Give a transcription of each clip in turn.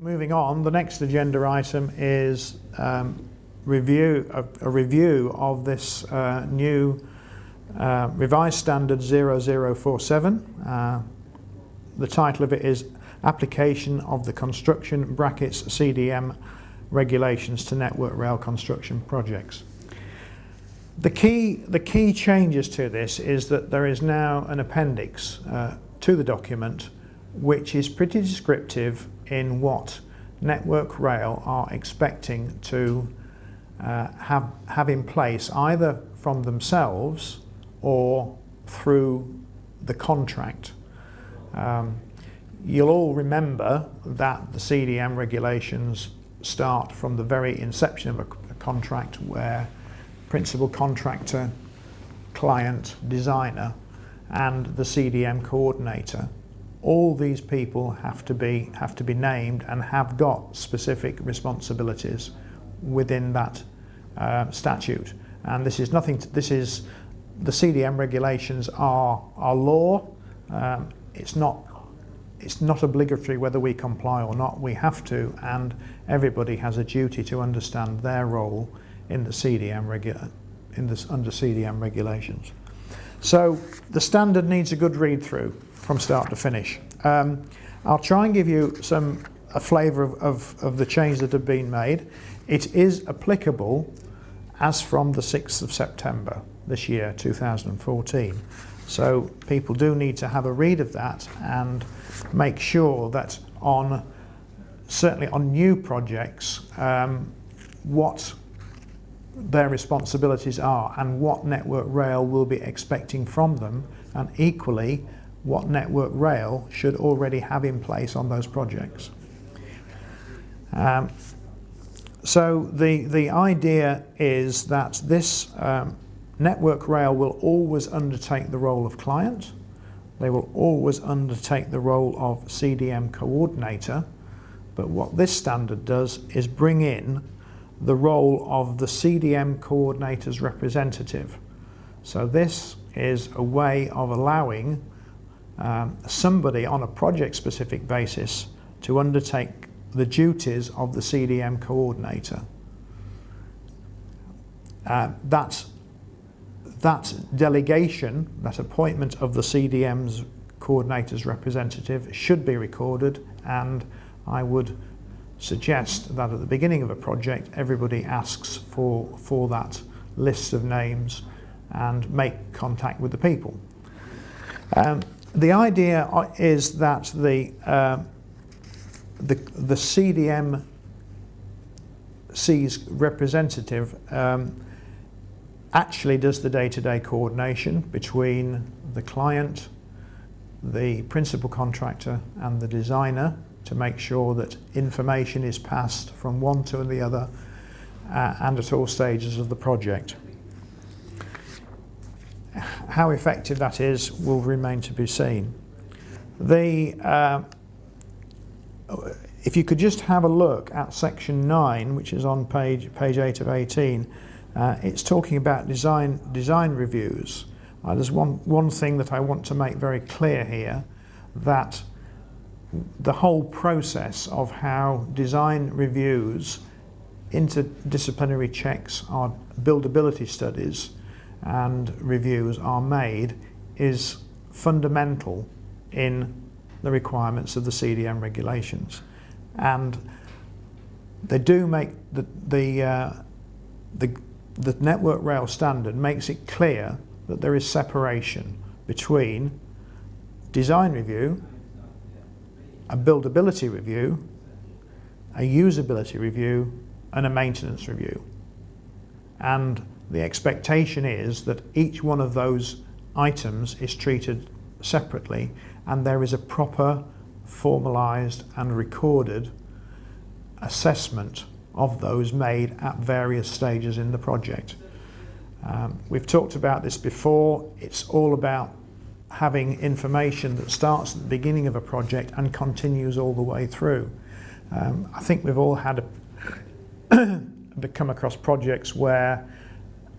Moving on, the next agenda item is a review of this new revised standard 0047. The title of it is Application of the Construction (CDM) Regulations to Network Rail Construction Projects. The key changes to this is that there is now an appendix to the document which is pretty descriptive in what Network Rail are expecting to have in place, either from themselves or through the contract. You'll all remember that the CDM regulations start from the very inception of a contract, where principal contractor, client, designer and the CDM coordinator, all these people have to be named and have got specific responsibilities within that statute. And this is nothing. This is the CDM regulations are law. It's not obligatory whether we comply or not. We have to, and everybody has a duty to understand their role in the CDM under CDM regulations. So the standard needs a good read through from start to finish. I'll try and give you a flavour of the changes that have been made. It is applicable as from the 6th of September this year, 2014. So people do need to have a read of that and make sure that certainly on new projects, what their responsibilities are and what Network Rail will be expecting from them, and equally what Network Rail should already have in place on those projects. So the idea is that this Network Rail will always undertake the role of client. They will always undertake the role of CDM coordinator, but what this standard does is bring in the role of the CDM coordinator's representative. So this is a way of allowing somebody on a project-specific basis to undertake the duties of the CDM coordinator. That delegation, that appointment of the CDM's coordinator's representative should be recorded, and I would suggest that at the beginning of a project everybody asks for that list of names and make contact with the people. The idea is that the CDMC's representative actually does the day-to-day coordination between the client, the principal contractor and the designer, to make sure that information is passed from one to the other and at all stages of the project. How effective that is will remain to be seen. If you could just have a look at section 9, which is on page 8 of 18, it's talking about design reviews. There's one thing that I want to make very clear here, that the whole process of how design reviews, interdisciplinary checks, or buildability studies and reviews are made is fundamental in the requirements of the CDM regulations, and they do make the Network Rail standard makes it clear that there is separation between design review, a buildability review, a usability review and a maintenance review. And the expectation is that each one of those items is treated separately, and there is a proper, formalised and recorded assessment of those made at various stages in the project. We've talked about this before. It's all about having information that starts at the beginning of a project and continues all the way through. I think we've all had come across projects where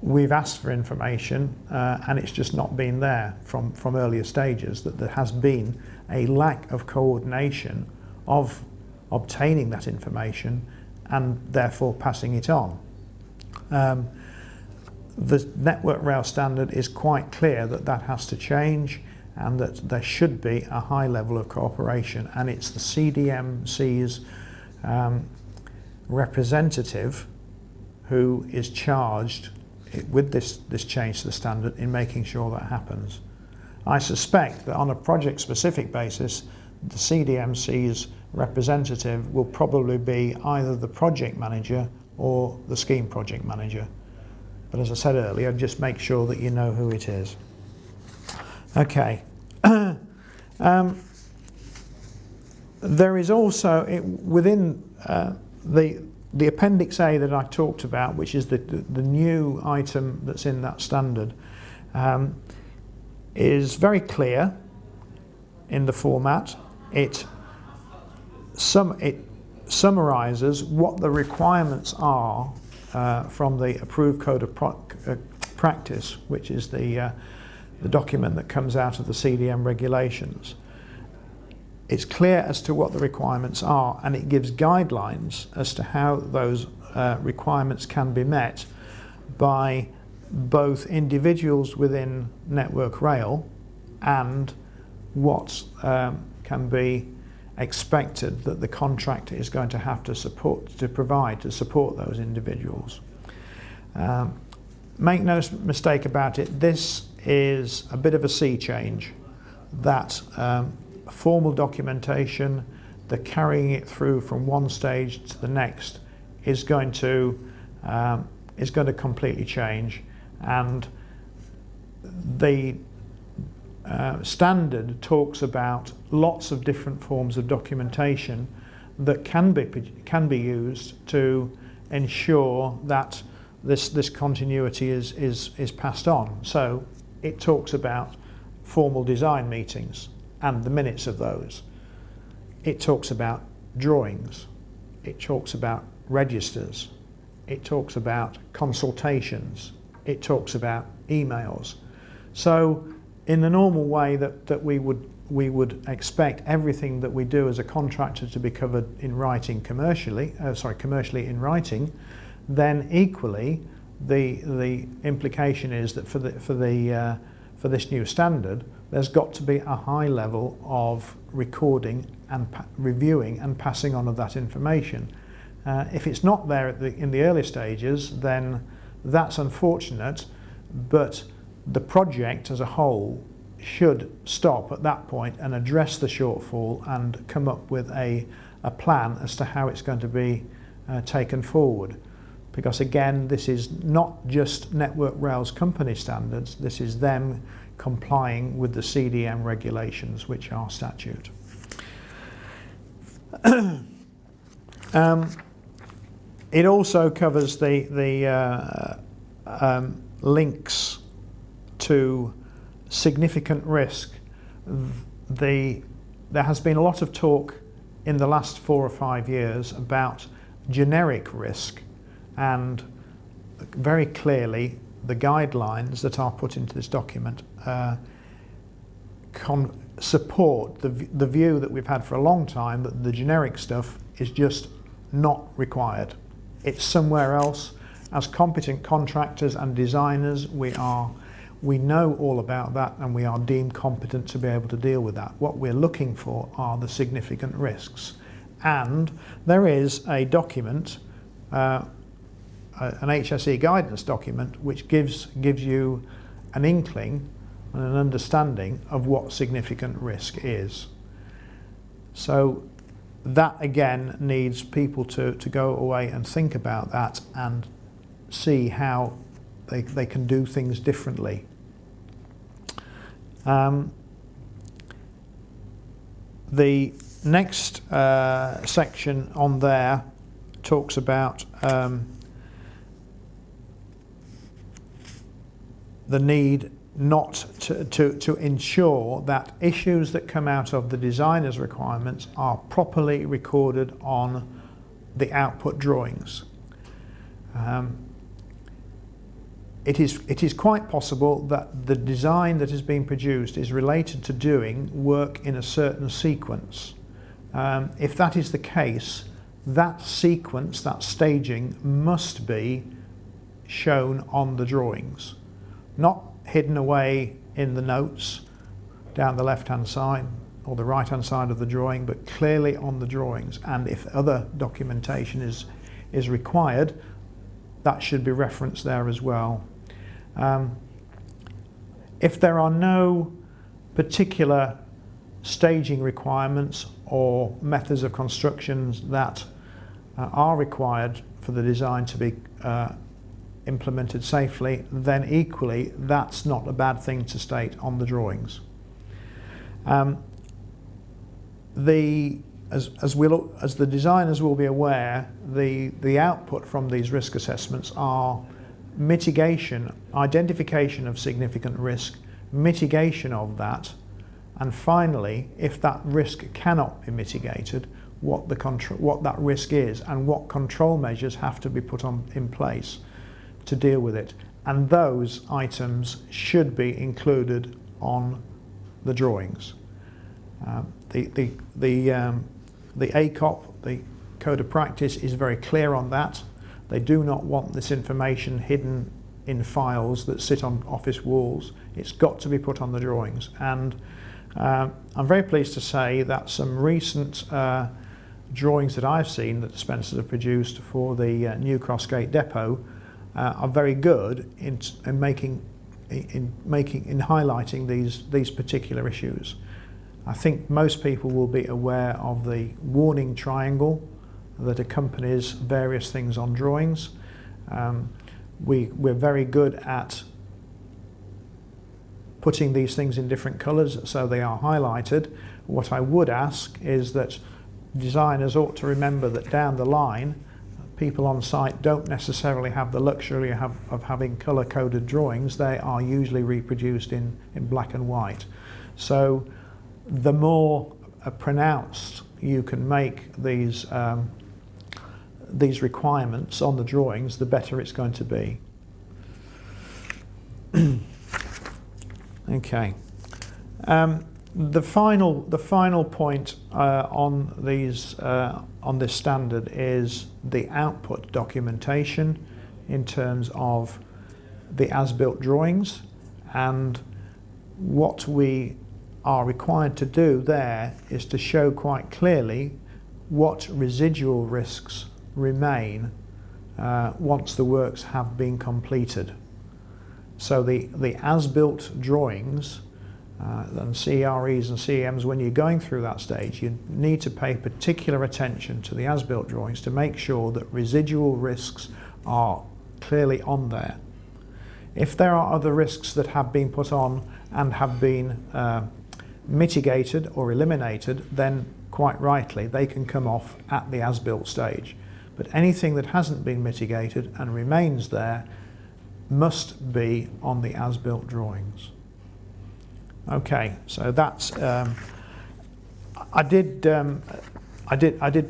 we've asked for information and it's just not been there from earlier stages, that there has been a lack of coordination of obtaining that information and therefore passing it on. The Network Rail standard is quite clear that that has to change and that there should be a high level of cooperation, and it's the CDMC's representative who is charged with this change to the standard in making sure that happens. I suspect that on a project-specific basis, the CDMC's representative will probably be either the project manager or the scheme project manager. But as I said earlier, just make sure that you know who it is. Okay. There is also, within the Appendix A that I talked about, which is the new item that's in that standard, is very clear in the format. It summarises what the requirements are from the approved code of practice, which is the document that comes out of the CDM regulations. It's clear as to what the requirements are, and it gives guidelines as to how those requirements can be met by both individuals within Network Rail and what can be expected that the contractor is going to have to provide to support those individuals. Make no mistake about it, this is a bit of a sea change. That formal documentation, the carrying it through from one stage to the next, is going to completely change, and the standard talks about lots of different forms of documentation that can be used to ensure that this continuity is passed on. So it talks about formal design meetings and the minutes of those. It talks about drawings. It talks about registers. It talks about consultations. It talks about emails. So in the normal way that we would expect everything that we do as a contractor to be covered in writing commercially in writing, then equally the implication is that for this new standard, there's got to be a high level of recording and reviewing and passing on of that information. If it's not there in the early stages, then that's unfortunate, but the project as a whole should stop at that point and address the shortfall and come up with a plan as to how it's going to be taken forward. Because again, this is not just Network Rail's company standards, this is them complying with the CDM regulations, which are statute. It also covers the links to significant risk. There has been a lot of talk in the last 4 or 5 years about generic risk, and very clearly the guidelines that are put into this document support the view that we've had for a long time that the generic stuff is just not required. It's somewhere else. As competent contractors and designers, we know all about that, and we are deemed competent to be able to deal with that. What we're looking for are the significant risks. And there is a document, an HSE guidance document, which gives you an inkling and an understanding of what significant risk is. So that again needs people to go away and think about that and see how they can do things differently. The next section on there talks about the need not to ensure that issues that come out of the designer's requirements are properly recorded on the output drawings. It is quite possible that the design that is being produced is related to doing work in a certain sequence. If that is the case, that sequence, that staging must be shown on the drawings, not hidden away in the notes down the left-hand side or the right-hand side of the drawing, but clearly on the drawings. And if other documentation is required, that should be referenced there as well. If there are no particular staging requirements or methods of constructions that are required for the design to be implemented safely, then equally that's not a bad thing to state on the drawings. As the designers will be aware, the output from these risk assessments are mitigation, identification of significant risk, mitigation of that, and finally, if that risk cannot be mitigated, what that risk is and what control measures have to be put in place to deal with it. And those items should be included on the drawings. The ACOP, the Code of Practice, is very clear on that. They do not want this information hidden in files that sit on office walls. It's got to be put on the drawings. And I'm very pleased to say that some recent drawings that I've seen that dispensers have produced for the new Crossgate depot are very good in highlighting these particular issues. I think most people will be aware of the warning triangle that accompanies various things on drawings. We're very good at putting these things in different colours so they are highlighted. What I would ask is that designers ought to remember that down the line, people on site don't necessarily have the luxury of having colour-coded drawings. They are usually reproduced in black and white. So the more pronounced you can make these requirements on the drawings, the better it's going to be. Okay. The final point on this standard is the output documentation in terms of the as-built drawings, and what we are required to do there is to show quite clearly what residual risks remain once the works have been completed. So the as-built drawings and CREs and CEMs, when you're going through that stage, you need to pay particular attention to the as-built drawings to make sure that residual risks are clearly on there. If there are other risks that have been put on and have been mitigated or eliminated, then quite rightly they can come off at the as-built stage. But anything that hasn't been mitigated and remains there must be on the as-built drawings. Okay, so that's I did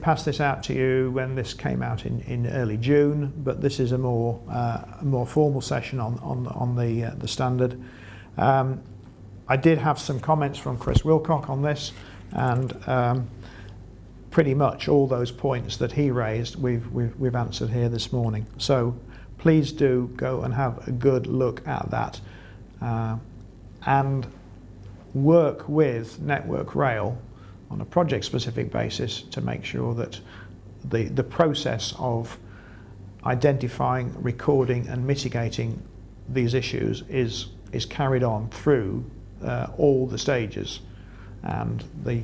pass this out to you when this came out in early June, but this is a more formal session on the standard. I did have some comments from Chris Wilcock on this, and pretty much all those points that he raised we've answered here this morning. So please do go and have a good look at that and work with Network Rail on a project-specific basis to make sure that the process of identifying, recording and mitigating these issues is carried on through all the stages, and the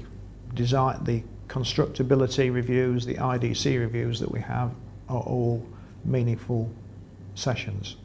design, the constructability reviews, the IDC reviews that we have are all meaningful sessions.